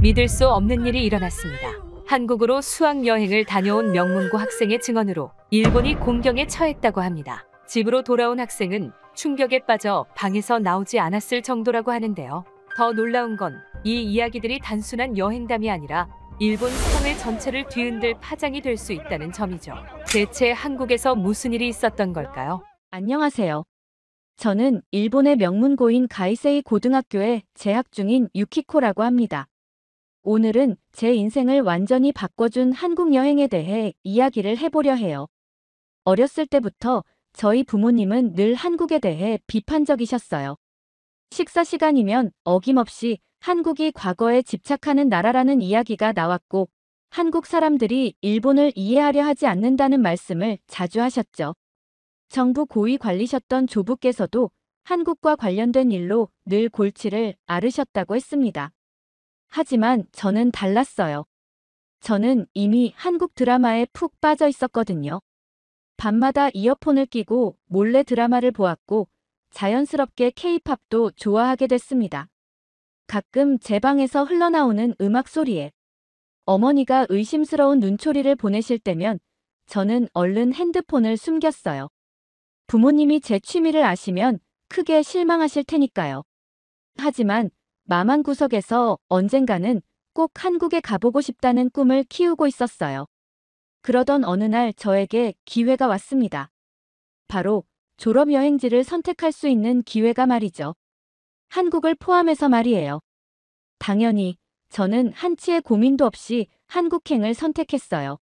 믿을 수 없는 일이 일어났습니다. 한국으로 수학여행을 다녀온 명문고 학생의 증언으로 일본이 공경에 처했다고 합니다. 집으로 돌아온 학생은 충격에 빠져 방에서 나오지 않았을 정도라고 하는데요. 더 놀라운 건 이 이야기들이 단순한 여행담이 아니라 일본 사회 전체를 뒤흔들 파장이 될 수 있다는 점이죠. 대체 한국에서 무슨 일이 있었던 걸까요? 안녕하세요. 저는 일본의 명문고인 가이세이 고등학교에 재학 중인 유키코라고 합니다. 오늘은 제 인생을 완전히 바꿔준 한국 여행에 대해 이야기를 해보려 해요. 어렸을 때부터 저희 부모님은 늘 한국에 대해 비판적이셨어요. 식사 시간이면 어김없이 한국이 과거에 집착하는 나라라는 이야기가 나왔고, 한국 사람들이 일본을 이해하려 하지 않는다는 말씀을 자주 하셨죠. 정부 고위 관리셨던 조부께서도 한국과 관련된 일로 늘 골치를 앓으셨다고 했습니다. 하지만 저는 달랐어요. 저는 이미 한국 드라마에 푹 빠져 있었거든요. 밤마다 이어폰을 끼고 몰래 드라마를 보았고 자연스럽게 K-팝도 좋아하게 됐습니다. 가끔 제 방에서 흘러나오는 음악 소리에 어머니가 의심스러운 눈초리를 보내실 때면 저는 얼른 핸드폰을 숨겼어요. 부모님이 제 취미를 아시면 크게 실망하실 테니까요. 하지만 맘 한구석에서 언젠가는 꼭 한국에 가보고 싶다는 꿈을 키우고 있었어요. 그러던 어느 날 저에게 기회가 왔습니다. 바로 졸업여행지를 선택할 수 있는 기회가 말이죠. 한국을 포함해서 말이에요. 당연히 저는 한치의 고민도 없이 한국행을 선택했어요.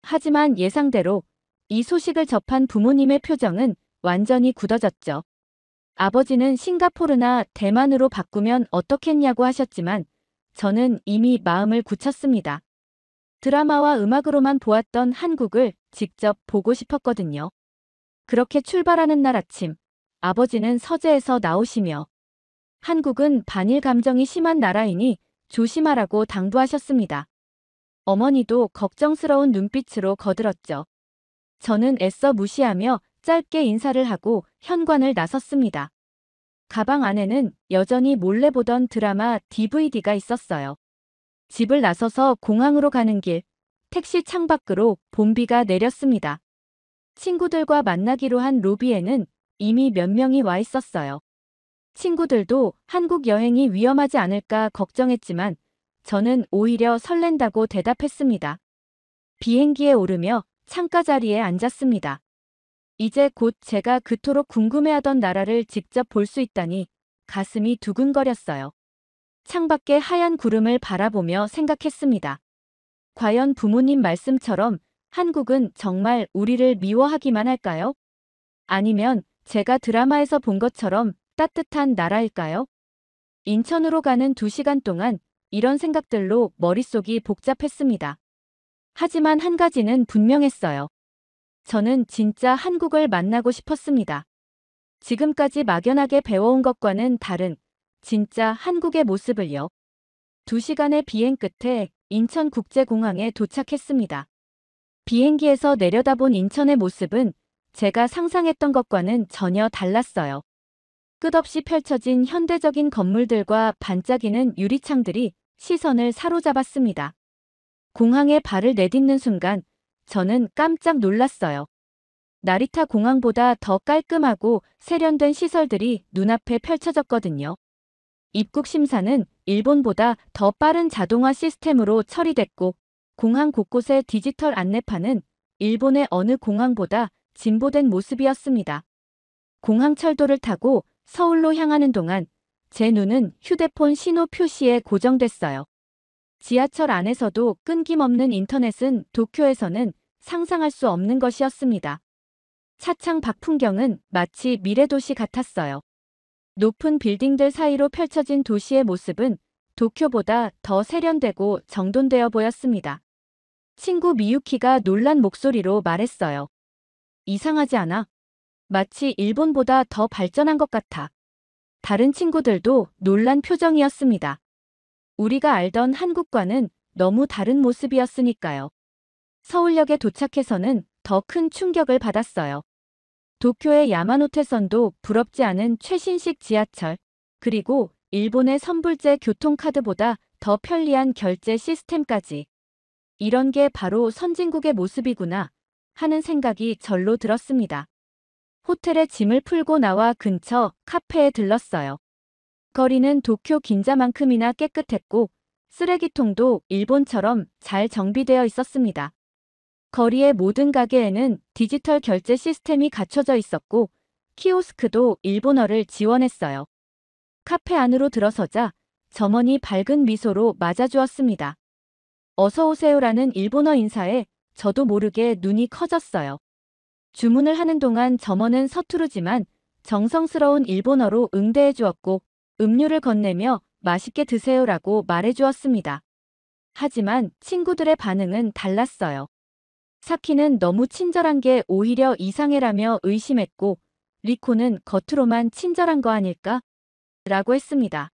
하지만 예상대로 이 소식을 접한 부모님의 표정은 완전히 굳어졌죠. 아버지는 싱가포르나 대만으로 바꾸면 어떻겠냐고 하셨지만 저는 이미 마음을 굳혔습니다. 드라마와 음악으로만 보았던 한국을 직접 보고 싶었거든요. 그렇게 출발하는 날 아침, 아버지는 서재에서 나오시며 한국은 반일 감정이 심한 나라이니 조심하라고 당부하셨습니다. 어머니도 걱정스러운 눈빛으로 거들었죠. 저는 애써 무시하며 짧게 인사를 하고 현관을 나섰습니다. 가방 안에는 여전히 몰래 보던 드라마 DVD가 있었어요. 집을 나서서 공항으로 가는 길, 택시 창밖으로 봄비가 내렸습니다. 친구들과 만나기로 한 로비에는 이미 몇 명이 와 있었어요. 친구들도 한국 여행이 위험하지 않을까 걱정했지만 저는 오히려 설렌다고 대답했습니다. 비행기에 오르며 창가 자리에 앉았습니다. 이제 곧 제가 그토록 궁금해하던 나라를 직접 볼 수 있다니 가슴이 두근거렸어요. 창밖의 하얀 구름을 바라보며 생각했습니다. 과연 부모님 말씀처럼 한국은 정말 우리를 미워하기만 할까요? 아니면 제가 드라마에서 본 것처럼 따뜻한 나라일까요? 인천으로 가는 2시간 동안 이런 생각들로 머릿속이 복잡했습니다. 하지만 한 가지는 분명했어요. 저는 진짜 한국을 만나고 싶었습니다. 지금까지 막연하게 배워온 것과는 다른 진짜 한국의 모습을요. 2시간의 비행 끝에 인천국제공항에 도착했습니다. 비행기에서 내려다본 인천의 모습은 제가 상상했던 것과는 전혀 달랐어요. 끝없이 펼쳐진 현대적인 건물들과 반짝이는 유리창들이 시선을 사로잡았습니다. 공항에 발을 내딛는 순간 저는 깜짝 놀랐어요. 나리타 공항보다 더 깔끔하고 세련된 시설들이 눈앞에 펼쳐졌거든요. 입국 심사는 일본보다 더 빠른 자동화 시스템으로 처리됐고 공항 곳곳의 디지털 안내판은 일본의 어느 공항보다 진보된 모습이었습니다. 공항 철도를 타고 서울로 향하는 동안 제 눈은 휴대폰 신호 표시에 고정됐어요. 지하철 안에서도 끊김없는 인터넷은 도쿄에서는 상상할 수 없는 것이었습니다. 차창 밖 풍경은 마치 미래도시 같았어요. 높은 빌딩들 사이로 펼쳐진 도시의 모습은 도쿄보다 더 세련되고 정돈되어 보였습니다. 친구 미유키가 놀란 목소리로 말했어요. 이상하지 않아? 마치 일본보다 더 발전한 것 같아. 다른 친구들도 놀란 표정이었습니다. 우리가 알던 한국과는 너무 다른 모습이었으니까요. 서울역에 도착해서는 더 큰 충격을 받았어요. 도쿄의 야마노테선도 부럽지 않은 최신식 지하철, 그리고 일본의 선불제 교통카드보다 더 편리한 결제 시스템까지. 이런 게 바로 선진국의 모습이구나 하는 생각이 절로 들었습니다. 호텔에 짐을 풀고 나와 근처 카페에 들렀어요. 거리는 도쿄 긴자만큼이나 깨끗했고 쓰레기통도 일본처럼 잘 정비되어 있었습니다. 거리의 모든 가게에는 디지털 결제 시스템이 갖춰져 있었고 키오스크도 일본어를 지원했어요. 카페 안으로 들어서자 점원이 밝은 미소로 맞아주었습니다. 어서 오세요라는 일본어 인사에 저도 모르게 눈이 커졌어요. 주문을 하는 동안 점원은 서투르지만 정성스러운 일본어로 응대해 주었고 음료를 건네며 맛있게 드세요라고 말해 주었습니다. 하지만 친구들의 반응은 달랐어요. 사키는 너무 친절한 게 오히려 이상해라며 의심했고 리코는 겉으로만 친절한 거 아닐까? 라고 했습니다.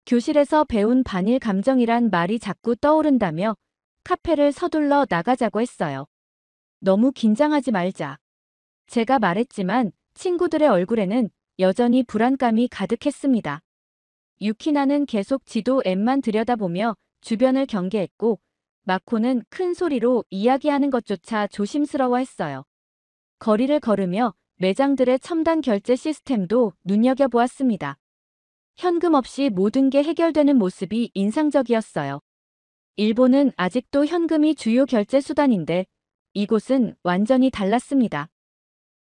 교실에서 배운 반일 감정이란 말이 자꾸 떠오른다며 카페를 서둘러 나가자고 했어요. 너무 긴장하지 말자. 제가 말했지만 친구들의 얼굴에는 여전히 불안감이 가득했습니다. 유키나는 계속 지도 앱만 들여다보며 주변을 경계했고 마코는 큰 소리로 이야기하는 것조차 조심스러워했어요. 거리를 걸으며 매장들의 첨단 결제 시스템도 눈여겨보았습니다. 현금 없이 모든 게 해결되는 모습이 인상적이었어요. 일본은 아직도 현금이 주요 결제 수단인데 이곳은 완전히 달랐습니다.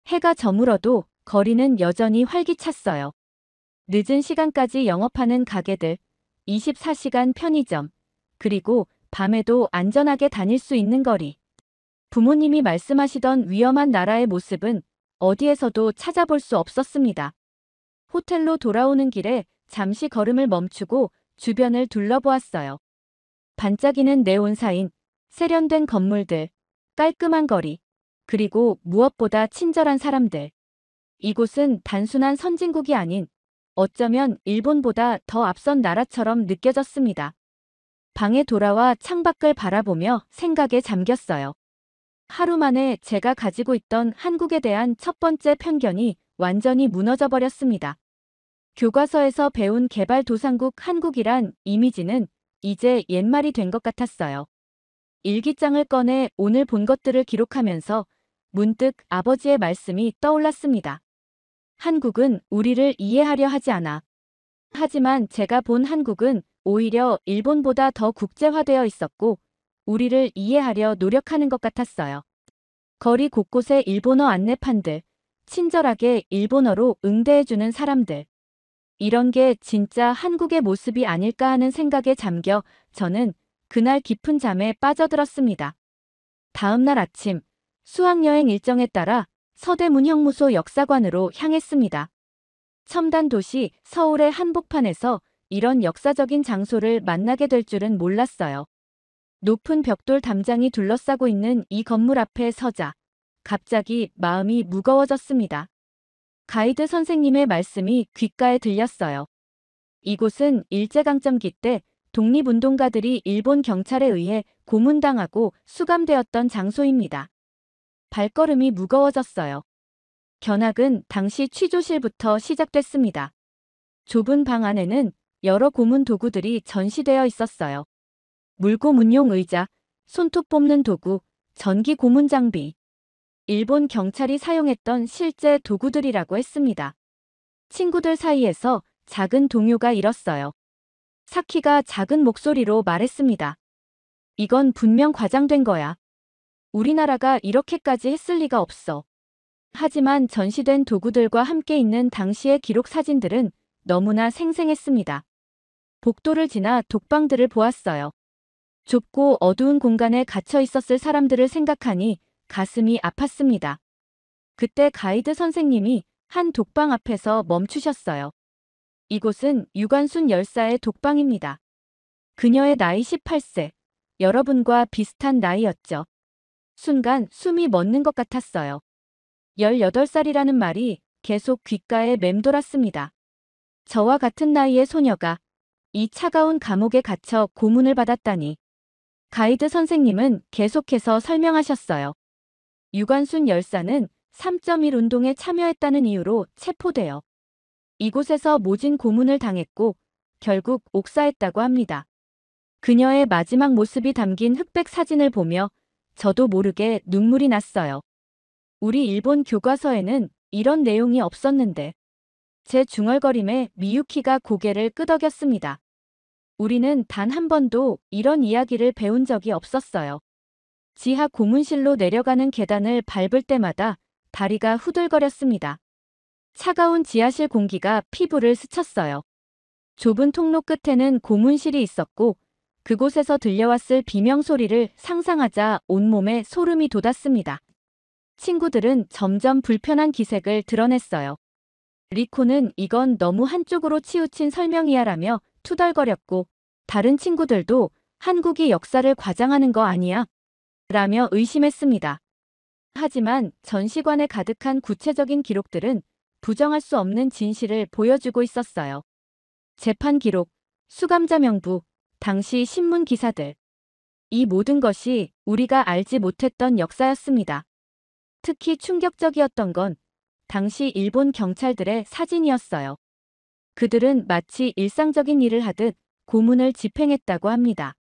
해가 저물어도 거리는 여전히 활기찼어요. 늦은 시간까지 영업하는 가게들, 24시간 편의점, 그리고 밤에도 안전하게 다닐 수 있는 거리. 부모님이 말씀하시던 위험한 나라의 모습은 어디에서도 찾아볼 수 없었습니다. 호텔로 돌아오는 길에 잠시 걸음을 멈추고 주변을 둘러보았어요. 반짝이는 네온사인, 세련된 건물들, 깔끔한 거리, 그리고 무엇보다 친절한 사람들. 이곳은 단순한 선진국이 아닌 어쩌면 일본보다 더 앞선 나라처럼 느껴졌습니다. 방에 돌아와 창밖을 바라보며 생각에 잠겼어요. 하루 만에 제가 가지고 있던 한국에 대한 첫 번째 편견이 완전히 무너져 버렸습니다. 교과서에서 배운 개발도상국 한국이란 이미지는 이제 옛말이 된 것 같았어요. 일기장을 꺼내 오늘 본 것들을 기록하면서 문득 아버지의 말씀이 떠올랐습니다. 한국은 우리를 이해하려 하지 않아. 하지만 제가 본 한국은 오히려 일본보다 더 국제화되어 있었고 우리를 이해하려 노력하는 것 같았어요. 거리 곳곳에 일본어 안내판들, 친절하게 일본어로 응대해주는 사람들. 이런 게 진짜 한국의 모습이 아닐까 하는 생각에 잠겨 저는 그날 깊은 잠에 빠져들었습니다. 다음 날 아침, 수학여행 일정에 따라 서대문 형무소 역사관으로 향했습니다. 첨단 도시 서울의 한복판에서 이런 역사적인 장소를 만나게 될 줄은 몰랐어요. 높은 벽돌 담장이 둘러싸고 있는 이 건물 앞에 서자 갑자기 마음이 무거워졌습니다. 가이드 선생님의 말씀이 귓가에 들렸어요. 이곳은 일제강점기 때 독립운동가들이 일본 경찰에 의해 고문당하고 수감되었던 장소입니다. 발걸음이 무거워졌어요. 견학은 당시 취조실부터 시작됐습니다. 좁은 방 안에는 여러 고문 도구들이 전시되어 있었어요. 물고문용 의자, 손톱 뽑는 도구, 전기 고문 장비. 일본 경찰이 사용했던 실제 도구들이라고 했습니다. 친구들 사이에서 작은 동요가 일었어요. 사키가 작은 목소리로 말했습니다. 이건 분명 과장된 거야. 우리나라가 이렇게까지 했을 리가 없어. 하지만 전시된 도구들과 함께 있는 당시의 기록 사진들은 너무나 생생했습니다. 복도를 지나 독방들을 보았어요. 좁고 어두운 공간에 갇혀 있었을 사람들을 생각하니 가슴이 아팠습니다. 그때 가이드 선생님이 한 독방 앞에서 멈추셨어요. 이곳은 유관순 열사의 독방입니다. 그녀의 나이 18세, 여러분과 비슷한 나이였죠. 순간 숨이 멎는 것 같았어요. 18살이라는 말이 계속 귓가에 맴돌았습니다. 저와 같은 나이의 소녀가 이 차가운 감옥에 갇혀 고문을 받았다니. 가이드 선생님은 계속해서 설명하셨어요. 유관순 열사는 3.1 운동에 참여했다는 이유로 체포되어 이곳에서 모진 고문을 당했고 결국 옥사했다고 합니다. 그녀의 마지막 모습이 담긴 흑백 사진을 보며 저도 모르게 눈물이 났어요. 우리 일본 교과서에는 이런 내용이 없었는데. 제 중얼거림에 미유키가 고개를 끄덕였습니다. 우리는 단 한 번도 이런 이야기를 배운 적이 없었어요. 지하 고문실로 내려가는 계단을 밟을 때마다 다리가 후들거렸습니다. 차가운 지하실 공기가 피부를 스쳤어요. 좁은 통로 끝에는 고문실이 있었고 그곳에서 들려왔을 비명소리를 상상하자 온몸에 소름이 돋았습니다. 친구들은 점점 불편한 기색을 드러냈어요. 리코는 이건 너무 한쪽으로 치우친 설명이야라며 투덜거렸고 다른 친구들도 한국이 역사를 과장하는 거 아니야? 라며 의심했습니다. 하지만 전시관에 가득한 구체적인 기록들은 부정할 수 없는 진실을 보여주고 있었어요. 재판 기록, 수감자 명부, 당시 신문 기사들. 이 모든 것이 우리가 알지 못했던 역사였습니다. 특히 충격적이었던 건 당시 일본 경찰들의 사진이었어요. 그들은 마치 일상적인 일을 하듯 고문을 집행했다고 합니다.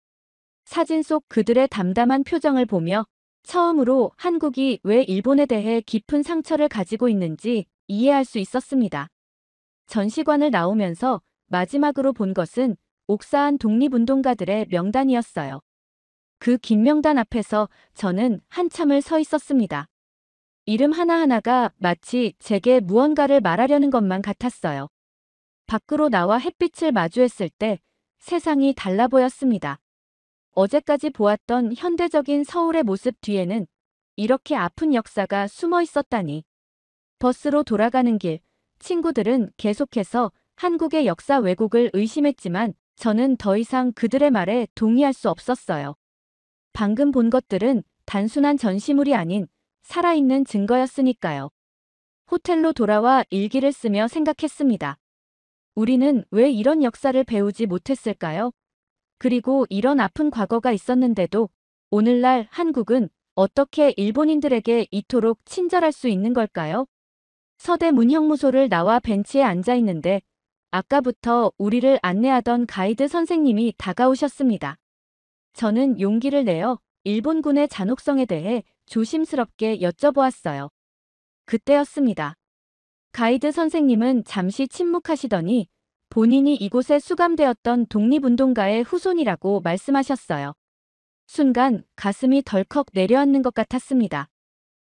사진 속 그들의 담담한 표정을 보며 처음으로 한국이 왜 일본에 대해 깊은 상처를 가지고 있는지 이해할 수 있었습니다. 전시관을 나오면서 마지막으로 본 것은 옥사한 독립운동가들의 명단이었어요. 그 긴 명단 앞에서 저는 한참을 서 있었습니다. 이름 하나하나가 마치 제게 무언가를 말하려는 것만 같았어요. 밖으로 나와 햇빛을 마주했을 때 세상이 달라 보였습니다. 어제까지 보았던 현대적인 서울의 모습 뒤에는 이렇게 아픈 역사가 숨어 있었다니. 버스로 돌아가는 길, 친구들은 계속해서 한국의 역사 왜곡을 의심했지만 저는 더 이상 그들의 말에 동의할 수 없었어요. 방금 본 것들은 단순한 전시물이 아닌 살아있는 증거였으니까요. 호텔로 돌아와 일기를 쓰며 생각했습니다. 우리는 왜 이런 역사를 배우지 못했을까요? 그리고 이런 아픈 과거가 있었는데도 오늘날 한국은 어떻게 일본인들에게 이토록 친절할 수 있는 걸까요? 서대문 형무소를 나와 벤치에 앉아 있는데 아까부터 우리를 안내하던 가이드 선생님이 다가오셨습니다. 저는 용기를 내어 일본군의 잔혹성에 대해 조심스럽게 여쭤보았어요. 그때였습니다. 가이드 선생님은 잠시 침묵하시더니 본인이 이곳에 수감되었던 독립운동가의 후손이라고 말씀하셨어요. 순간 가슴이 덜컥 내려앉는 것 같았습니다.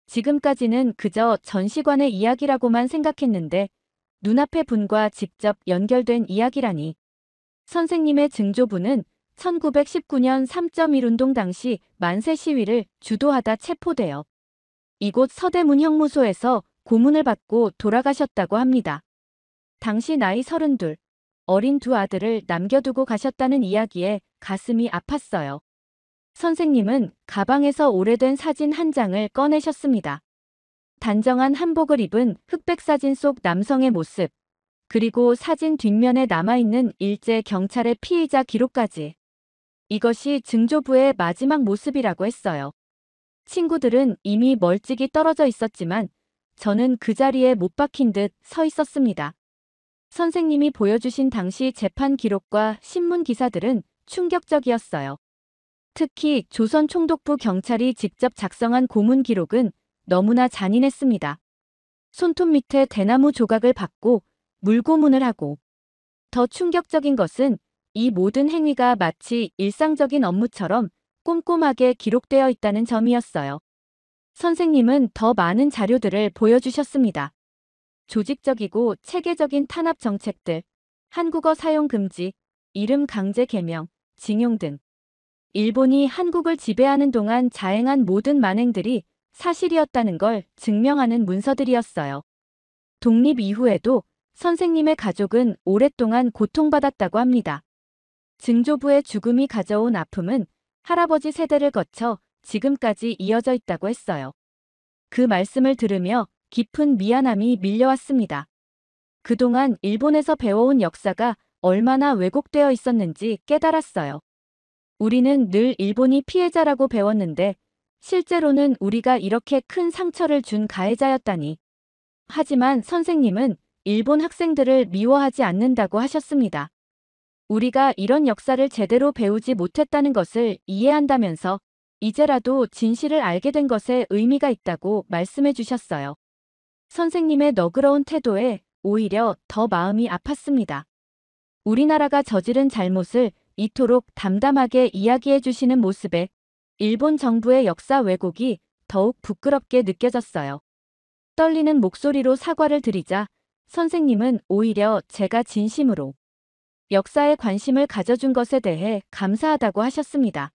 지금까지는 그저 전시관의 이야기라고만 생각했는데 눈앞의 분과 직접 연결된 이야기라니. 선생님의 증조부는 1919년 3.1 운동 당시 만세 시위를 주도하다 체포되어 이곳 서대문 형무소에서 고문을 받고 돌아가셨다고 합니다. 당시 나이 32, 어린 두 아들을 남겨두고 가셨다는 이야기에 가슴이 아팠어요. 선생님은 가방에서 오래된 사진 한 장을 꺼내셨습니다. 단정한 한복을 입은 흑백 사진 속 남성의 모습, 그리고 사진 뒷면에 남아있는 일제 경찰의 피의자 기록까지. 이것이 증조부의 마지막 모습이라고 했어요. 친구들은 이미 멀찍이 떨어져 있었지만 저는 그 자리에 못 박힌 듯 서 있었습니다. 선생님이 보여주신 당시 재판 기록과 신문 기사들은 충격적이었어요. 특히 조선 총독부 경찰이 직접 작성한 고문 기록은 너무나 잔인했습니다. 손톱 밑에 대나무 조각을 박고 물고문을 하고, 더 충격적인 것은 이 모든 행위가 마치 일상적인 업무처럼 꼼꼼하게 기록되어 있다는 점이었어요. 선생님은 더 많은 자료들을 보여주셨습니다. 조직적이고 체계적인 탄압 정책들, 한국어 사용 금지, 이름 강제 개명, 징용 등. 일본이 한국을 지배하는 동안 자행한 모든 만행들이 사실이었다는 걸 증명하는 문서들이었어요. 독립 이후에도 선생님의 가족은 오랫동안 고통받았다고 합니다. 증조부의 죽음이 가져온 아픔은 할아버지 세대를 거쳐 지금까지 이어져 있다고 했어요. 그 말씀을 들으며 깊은 미안함이 밀려왔습니다. 그동안 일본에서 배워온 역사가 얼마나 왜곡되어 있었는지 깨달았어요. 우리는 늘 일본이 피해자라고 배웠는데 실제로는 우리가 이렇게 큰 상처를 준 가해자였다니. 하지만 선생님은 일본 학생들을 미워하지 않는다고 하셨습니다. 우리가 이런 역사를 제대로 배우지 못했다는 것을 이해한다면서 이제라도 진실을 알게 된 것에 의미가 있다고 말씀해 주셨어요. 선생님의 너그러운 태도에 오히려 더 마음이 아팠습니다. 우리나라가 저지른 잘못을 이토록 담담하게 이야기해 주시는 모습에 일본 정부의 역사 왜곡이 더욱 부끄럽게 느껴졌어요. 떨리는 목소리로 사과를 드리자 선생님은 오히려 제가 진심으로 역사에 관심을 가져준 것에 대해 감사하다고 하셨습니다.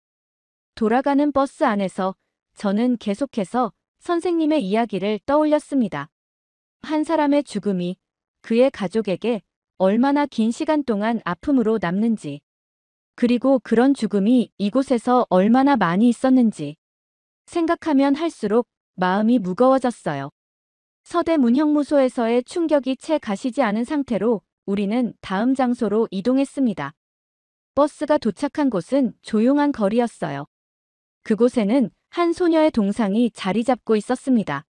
돌아가는 버스 안에서 저는 계속해서 선생님의 이야기를 떠올렸습니다. 한 사람의 죽음이 그의 가족에게 얼마나 긴 시간 동안 아픔으로 남는지, 그리고 그런 죽음이 이곳에서 얼마나 많이 있었는지 생각하면 할수록 마음이 무거워졌어요. 서대문 형무소에서의 충격이 채 가시지 않은 상태로 우리는 다음 장소로 이동했습니다. 버스가 도착한 곳은 조용한 거리였어요. 그곳에는 한 소녀의 동상이 자리 잡고 있었습니다.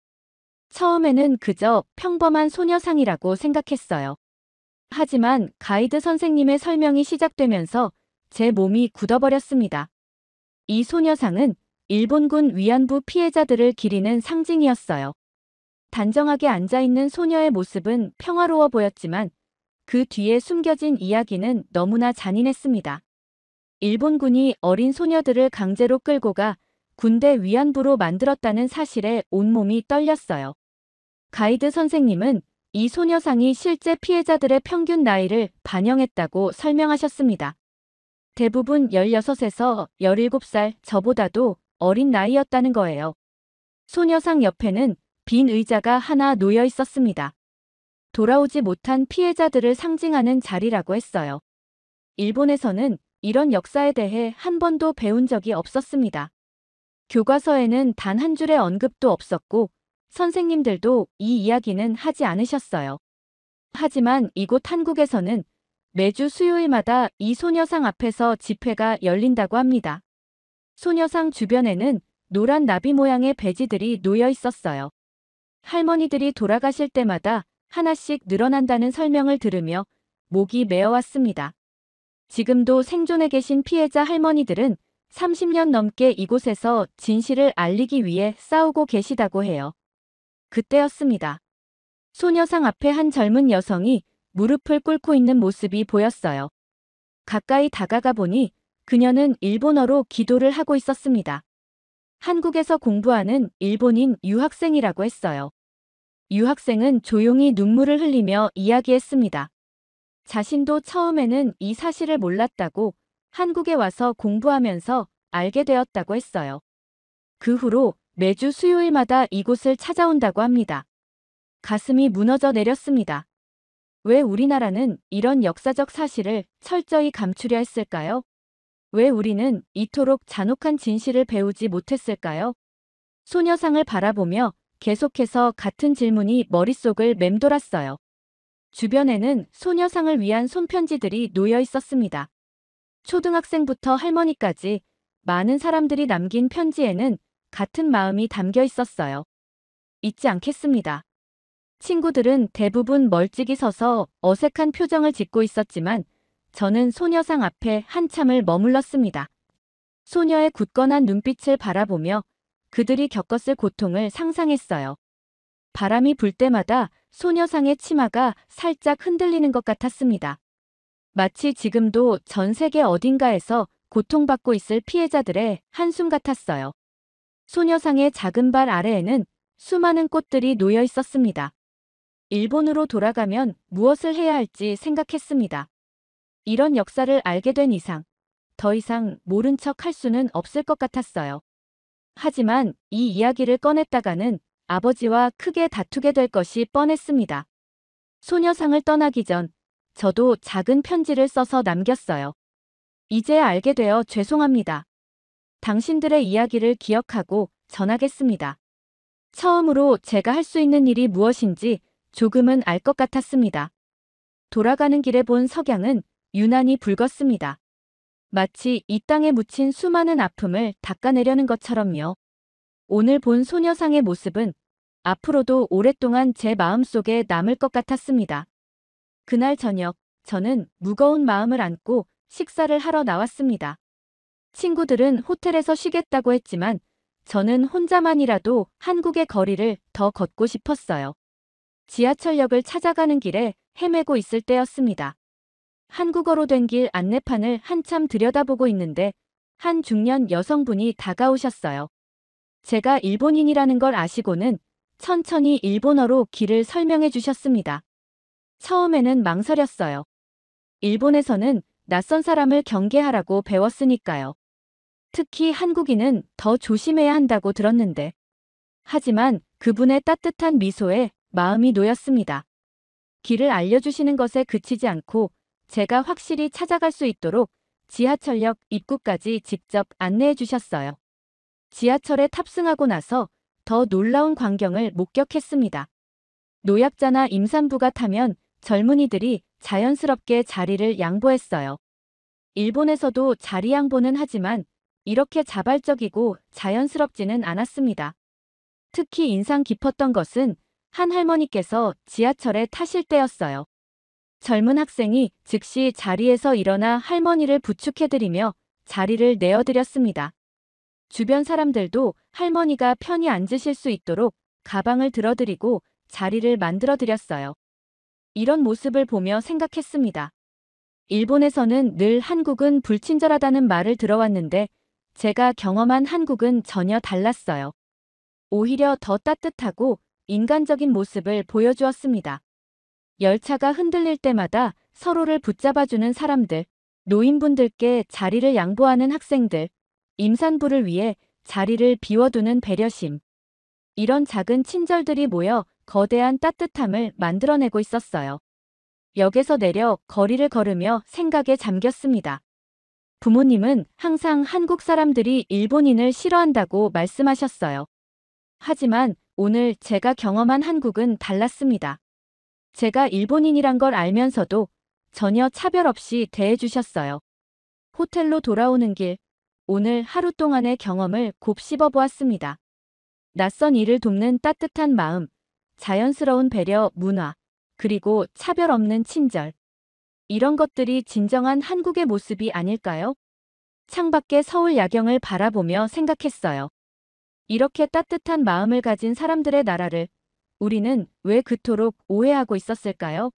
처음에는 그저 평범한 소녀상이라고 생각했어요. 하지만 가이드 선생님의 설명이 시작되면서 제 몸이 굳어버렸습니다. 이 소녀상은 일본군 위안부 피해자들을 기리는 상징이었어요. 단정하게 앉아있는 소녀의 모습은 평화로워 보였지만 그 뒤에 숨겨진 이야기는 너무나 잔인했습니다. 일본군이 어린 소녀들을 강제로 끌고 가 군대 위안부로 만들었다는 사실에 온몸이 떨렸어요. 가이드 선생님은 이 소녀상이 실제 피해자들의 평균 나이를 반영했다고 설명하셨습니다. 대부분 16에서 17살, 저보다도 어린 나이였다는 거예요. 소녀상 옆에는 빈 의자가 하나 놓여 있었습니다. 돌아오지 못한 피해자들을 상징하는 자리라고 했어요. 일본에서는 이런 역사에 대해 한 번도 배운 적이 없었습니다. 교과서에는 단 한 줄의 언급도 없었고 선생님들도 이 이야기는 하지 않으셨어요. 하지만 이곳 한국에서는 매주 수요일마다 이 소녀상 앞에서 집회가 열린다고 합니다. 소녀상 주변에는 노란 나비 모양의 배지들이 놓여 있었어요. 할머니들이 돌아가실 때마다 하나씩 늘어난다는 설명을 들으며 목이 메어왔습니다. 지금도 생존해 계신 피해자 할머니들은 30년 넘게 이곳에서 진실을 알리기 위해 싸우고 계시다고 해요. 그때였습니다. 소녀상 앞에 한 젊은 여성이 무릎을 꿇고 있는 모습이 보였어요. 가까이 다가가 보니 그녀는 일본어로 기도를 하고 있었습니다. 한국에서 공부하는 일본인 유학생이라고 했어요. 유학생은 조용히 눈물을 흘리며 이야기했습니다. 자신도 처음에는 이 사실을 몰랐다고 한국에 와서 공부하면서 알게 되었다고 했어요. 그 후로 매주 수요일마다 이곳을 찾아온다고 합니다. 가슴이 무너져 내렸습니다. 왜 우리나라는 이런 역사적 사실을 철저히 감추려 했을까요? 왜 우리는 이토록 잔혹한 진실을 배우지 못했을까요? 소녀상을 바라보며 계속해서 같은 질문이 머릿속을 맴돌았어요. 주변에는 소녀상을 위한 손편지들이 놓여 있었습니다. 초등학생부터 할머니까지 많은 사람들이 남긴 편지에는 같은 마음이 담겨 있었어요. 잊지 않겠습니다. 친구들은 대부분 멀찍이 서서 어색한 표정을 짓고 있었지만 저는 소녀상 앞에 한참을 머물렀습니다. 소녀의 굳건한 눈빛을 바라보며 그들이 겪었을 고통을 상상했어요. 바람이 불 때마다 소녀상의 치마가 살짝 흔들리는 것 같았습니다. 마치 지금도 전 세계 어딘가에서 고통받고 있을 피해자들의 한숨 같았어요. 소녀상의 작은 발 아래에는 수많은 꽃들이 놓여 있었습니다. 일본으로 돌아가면 무엇을 해야 할지 생각했습니다. 이런 역사를 알게 된 이상 더 이상 모른 척 할 수는 없을 것 같았어요. 하지만 이 이야기를 꺼냈다가는 아버지와 크게 다투게 될 것이 뻔했습니다. 소녀상을 떠나기 전 저도 작은 편지를 써서 남겼어요. 이제야 알게 되어 죄송합니다. 당신들의 이야기를 기억하고 전하겠습니다. 처음으로 제가 할 수 있는 일이 무엇인지 조금은 알 것 같았습니다. 돌아가는 길에 본 석양은 유난히 붉었습니다. 마치 이 땅에 묻힌 수많은 아픔을 닦아내려는 것처럼요. 오늘 본 소녀상의 모습은 앞으로도 오랫동안 제 마음속에 남을 것 같았습니다. 그날 저녁, 저는 무거운 마음을 안고 식사를 하러 나왔습니다. 친구들은 호텔에서 쉬겠다고 했지만 저는 혼자만이라도 한국의 거리를 더 걷고 싶었어요. 지하철역을 찾아가는 길에 헤매고 있을 때였습니다. 한국어로 된 길 안내판을 한참 들여다보고 있는데 한 중년 여성분이 다가오셨어요. 제가 일본인이라는 걸 아시고는 천천히 일본어로 길을 설명해 주셨습니다. 처음에는 망설였어요. 일본에서는 낯선 사람을 경계하라고 배웠으니까요. 특히 한국인은 더 조심해야 한다고 들었는데. 하지만 그분의 따뜻한 미소에 마음이 놓였습니다. 길을 알려주시는 것에 그치지 않고 제가 확실히 찾아갈 수 있도록 지하철역 입구까지 직접 안내해 주셨어요. 지하철에 탑승하고 나서 더 놀라운 광경을 목격했습니다. 노약자나 임산부가 타면 젊은이들이 자연스럽게 자리를 양보했어요. 일본에서도 자리 양보는 하지만 이렇게 자발적이고 자연스럽지는 않았습니다. 특히 인상 깊었던 것은 한 할머니께서 지하철에 타실 때였어요. 젊은 학생이 즉시 자리에서 일어나 할머니를 부축해드리며 자리를 내어드렸습니다. 주변 사람들도 할머니가 편히 앉으실 수 있도록 가방을 들어드리고 자리를 만들어드렸어요. 이런 모습을 보며 생각했습니다. 일본에서는 늘 한국은 불친절하다는 말을 들어왔는데 제가 경험한 한국은 전혀 달랐어요. 오히려 더 따뜻하고 인간적인 모습을 보여주었습니다. 열차가 흔들릴 때마다 서로를 붙잡아주는 사람들, 노인분들께 자리를 양보하는 학생들, 임산부를 위해 자리를 비워두는 배려심. 이런 작은 친절들이 모여 거대한 따뜻함을 만들어내고 있었어요. 역에서 내려 거리를 걸으며 생각에 잠겼습니다. 부모님은 항상 한국 사람들이 일본인을 싫어한다고 말씀하셨어요. 하지만 오늘 제가 경험한 한국은 달랐습니다. 제가 일본인이란 걸 알면서도 전혀 차별 없이 대해주셨어요. 호텔로 돌아오는 길, 오늘 하루 동안의 경험을 곱씹어 보았습니다. 낯선 이를 돕는 따뜻한 마음, 자연스러운 배려, 문화, 그리고 차별 없는 친절. 이런 것들이 진정한 한국의 모습이 아닐까요? 창밖의 서울 야경을 바라보며 생각했어요. 이렇게 따뜻한 마음을 가진 사람들의 나라를 우리는 왜 그토록 오해하고 있었을까요?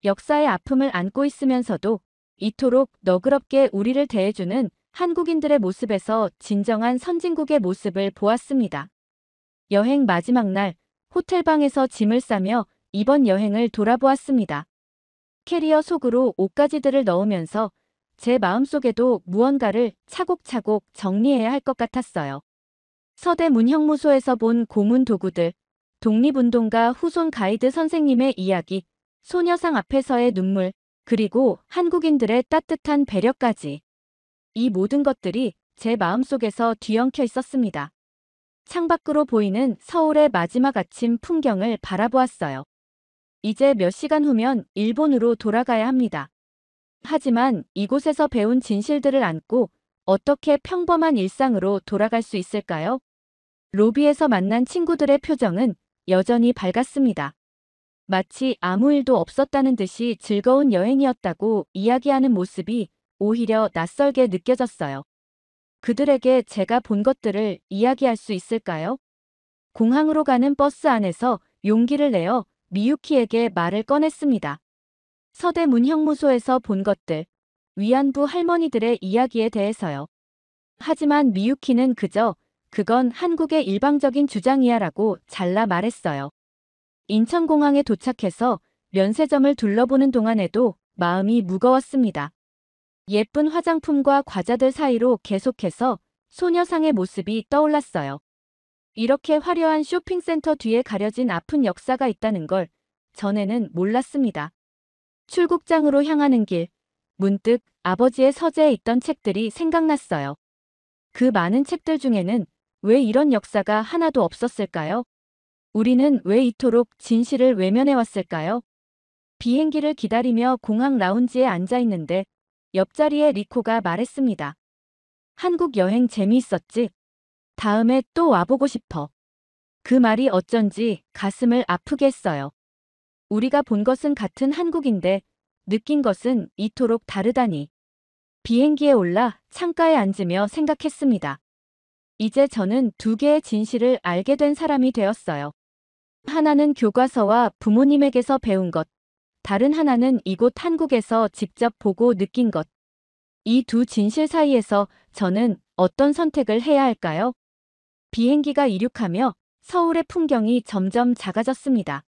역사의 아픔을 안고 있으면서도 이토록 너그럽게 우리를 대해주는 한국인들의 모습에서 진정한 선진국의 모습을 보았습니다. 여행 마지막 날, 호텔방에서 짐을 싸며 이번 여행을 돌아보았습니다. 캐리어 속으로 옷가지들을 넣으면서 제 마음속에도 무언가를 차곡차곡 정리해야 할 것 같았어요. 서대문형무소에서 본 고문 도구들, 독립운동가 후손 가이드 선생님의 이야기, 소녀상 앞에서의 눈물, 그리고 한국인들의 따뜻한 배려까지. 이 모든 것들이 제 마음속에서 뒤엉켜 있었습니다. 창밖으로 보이는 서울의 마지막 아침 풍경을 바라보았어요. 이제 몇 시간 후면 일본으로 돌아가야 합니다. 하지만 이곳에서 배운 진실들을 안고 어떻게 평범한 일상으로 돌아갈 수 있을까요? 로비에서 만난 친구들의 표정은 여전히 밝았습니다. 마치 아무 일도 없었다는 듯이 즐거운 여행이었다고 이야기하는 모습이 오히려 낯설게 느껴졌어요. 그들에게 제가 본 것들을 이야기할 수 있을까요? 공항으로 가는 버스 안에서 용기를 내어 미유키에게 말을 꺼냈습니다. 서대문형무소에서 본 것들, 위안부 할머니들의 이야기에 대해서요. 하지만 미유키는 그저 그건 한국의 일방적인 주장이야라고 잘라 말했어요. 인천공항에 도착해서 면세점을 둘러보는 동안에도 마음이 무거웠습니다. 예쁜 화장품과 과자들 사이로 계속해서 소녀상의 모습이 떠올랐어요. 이렇게 화려한 쇼핑센터 뒤에 가려진 아픈 역사가 있다는 걸 전에는 몰랐습니다. 출국장으로 향하는 길, 문득 아버지의 서재에 있던 책들이 생각났어요. 그 많은 책들 중에는 왜 이런 역사가 하나도 없었을까요? 우리는 왜 이토록 진실을 외면해왔을까요? 비행기를 기다리며 공항 라운지에 앉아 있는데 옆자리에 리코가 말했습니다. 한국 여행 재미있었지? 다음에 또 와보고 싶어. 그 말이 어쩐지 가슴을 아프게 했어요. 우리가 본 것은 같은 한국인데 느낀 것은 이토록 다르다니. 비행기에 올라 창가에 앉으며 생각했습니다. 이제 저는 두 개의 진실을 알게 된 사람이 되었어요. 하나는 교과서와 부모님에게서 배운 것, 다른 하나는 이곳 한국에서 직접 보고 느낀 것. 이 두 진실 사이에서 저는 어떤 선택을 해야 할까요? 비행기가 이륙하며 서울의 풍경이 점점 작아졌습니다.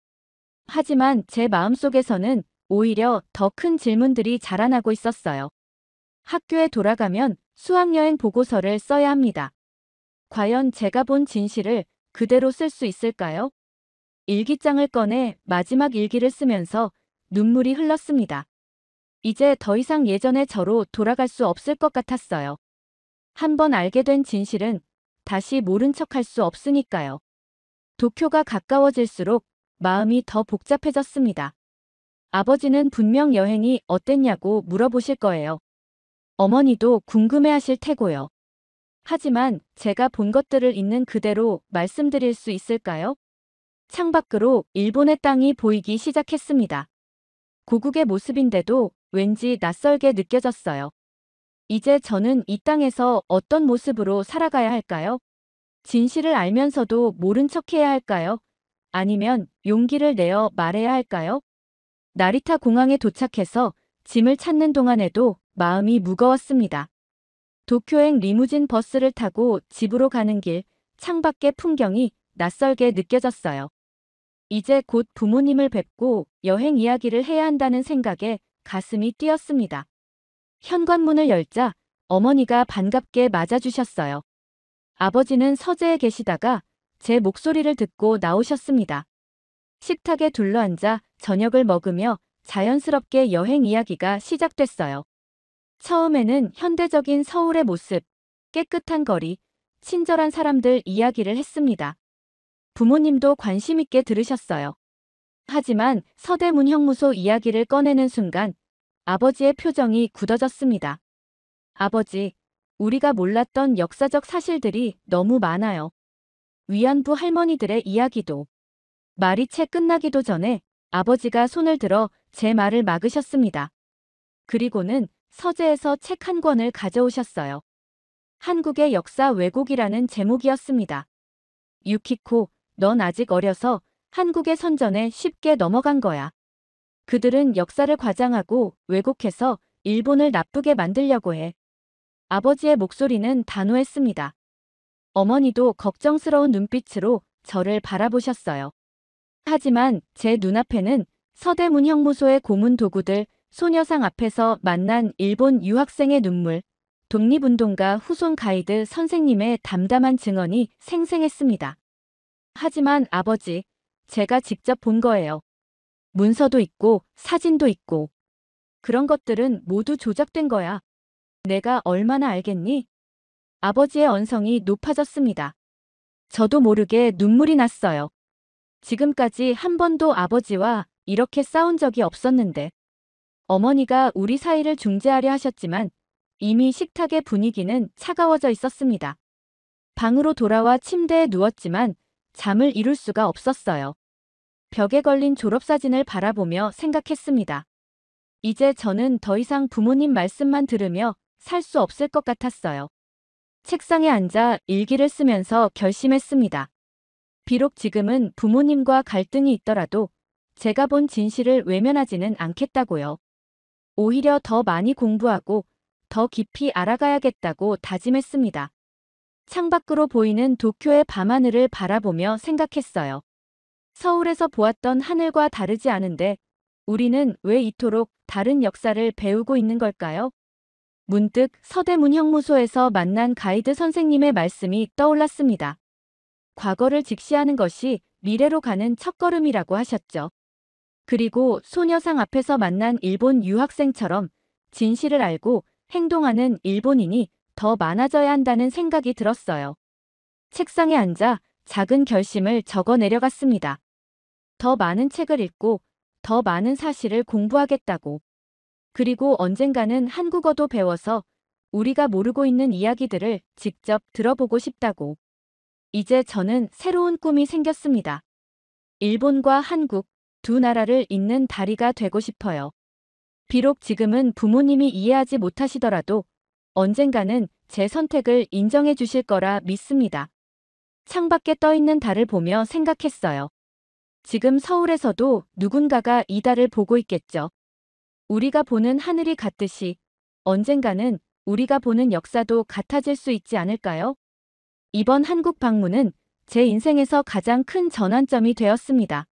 하지만 제 마음속에서는 오히려 더 큰 질문들이 자라나고 있었어요. 학교에 돌아가면 수학여행 보고서를 써야 합니다. 과연 제가 본 진실을 그대로 쓸 수 있을까요? 일기장을 꺼내 마지막 일기를 쓰면서 눈물이 흘렀습니다. 이제 더 이상 예전의 저로 돌아갈 수 없을 것 같았어요. 한번 알게 된 진실은 다시 모른 척할 수 없으니까요. 도쿄가 가까워질수록 마음이 더 복잡해졌습니다. 아버지는 분명 여행이 어땠냐고 물어보실 거예요. 어머니도 궁금해하실 테고요. 하지만 제가 본 것들을 있는 그대로 말씀드릴 수 있을까요? 창밖으로 일본의 땅이 보이기 시작했습니다. 고국의 모습인데도 왠지 낯설게 느껴졌어요. 이제 저는 이 땅에서 어떤 모습으로 살아가야 할까요? 진실을 알면서도 모른 척해야 할까요? 아니면 용기를 내어 말해야 할까요? 나리타 공항에 도착해서 짐을 찾는 동안에도 마음이 무거웠습니다. 도쿄행 리무진 버스를 타고 집으로 가는 길, 창밖의 풍경이 낯설게 느껴졌어요. 이제 곧 부모님을 뵙고 여행 이야기를 해야 한다는 생각에 가슴이 뛰었습니다. 현관문을 열자 어머니가 반갑게 맞아주셨어요. 아버지는 서재에 계시다가 제 목소리를 듣고 나오셨습니다. 식탁에 둘러앉아 저녁을 먹으며 자연스럽게 여행 이야기가 시작됐어요. 처음에는 현대적인 서울의 모습, 깨끗한 거리, 친절한 사람들 이야기를 했습니다. 부모님도 관심 있게 들으셨어요. 하지만 서대문 형무소 이야기를 꺼내는 순간 아버지의 표정이 굳어졌습니다. 아버지, 우리가 몰랐던 역사적 사실들이 너무 많아요. 위안부 할머니들의 이야기도. 말이 채 끝나기도 전에 아버지가 손을 들어 제 말을 막으셨습니다. 그리고는 서재에서 책 한 권을 가져오셨어요. 한국의 역사 왜곡이라는 제목이었습니다. 유키코, 넌 아직 어려서 한국의 선전에 쉽게 넘어간 거야. 그들은 역사를 과장하고 왜곡해서 일본을 나쁘게 만들려고 해. 아버지의 목소리는 단호했습니다. 어머니도 걱정스러운 눈빛으로 저를 바라보셨어요. 하지만 제 눈앞에는 서대문 형무소의 고문 도구들, 소녀상 앞에서 만난 일본 유학생의 눈물, 독립운동가 후손 가이드 선생님의 담담한 증언이 생생했습니다. 하지만 아버지, 제가 직접 본 거예요. 문서도 있고 사진도 있고. 그런 것들은 모두 조작된 거야. 내가 얼마나 알겠니? 아버지의 언성이 높아졌습니다. 저도 모르게 눈물이 났어요. 지금까지 한 번도 아버지와 이렇게 싸운 적이 없었는데. 어머니가 우리 사이를 중재하려 하셨지만 이미 식탁의 분위기는 차가워져 있었습니다. 방으로 돌아와 침대에 누웠지만 잠을 이룰 수가 없었어요. 벽에 걸린 졸업사진을 바라보며 생각했습니다. 이제 저는 더 이상 부모님 말씀만 들으며 살 수 없을 것 같았어요. 책상에 앉아 일기를 쓰면서 결심했습니다. 비록 지금은 부모님과 갈등이 있더라도 제가 본 진실을 외면하지는 않겠다고요. 오히려 더 많이 공부하고 더 깊이 알아가야겠다고 다짐했습니다. 창밖으로 보이는 도쿄의 밤하늘을 바라보며 생각했어요. 서울에서 보았던 하늘과 다르지 않은데 우리는 왜 이토록 다른 역사를 배우고 있는 걸까요? 문득 서대문 형무소에서 만난 가이드 선생님의 말씀이 떠올랐습니다. 과거를 직시하는 것이 미래로 가는 첫걸음이라고 하셨죠. 그리고 소녀상 앞에서 만난 일본 유학생처럼 진실을 알고 행동하는 일본인이 더 많아져야 한다는 생각이 들었어요. 책상에 앉아 작은 결심을 적어 내려갔습니다. 더 많은 책을 읽고 더 많은 사실을 공부하겠다고. 그리고 언젠가는 한국어도 배워서 우리가 모르고 있는 이야기들을 직접 들어보고 싶다고. 이제 저는 새로운 꿈이 생겼습니다. 일본과 한국 두 나라를 잇는 다리가 되고 싶어요. 비록 지금은 부모님이 이해하지 못하시더라도 언젠가는 제 선택을 인정해 주실 거라 믿습니다. 창밖에 떠 있는 달을 보며 생각했어요. 지금 서울에서도 누군가가 이 달을 보고 있겠죠. 우리가 보는 하늘이 같듯이 언젠가는 우리가 보는 역사도 같아질 수 있지 않을까요? 이번 한국 방문은 제 인생에서 가장 큰 전환점이 되었습니다.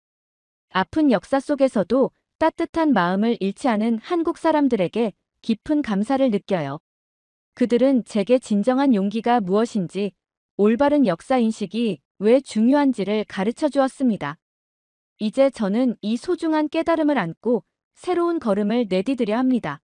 아픈 역사 속에서도 따뜻한 마음을 잃지 않은 한국 사람들에게 깊은 감사를 느껴요. 그들은 제게 진정한 용기가 무엇인지, 올바른 역사 인식이 왜 중요한지를 가르쳐 주었습니다. 이제 저는 이 소중한 깨달음을 안고 새로운 걸음을 내디디려 합니다.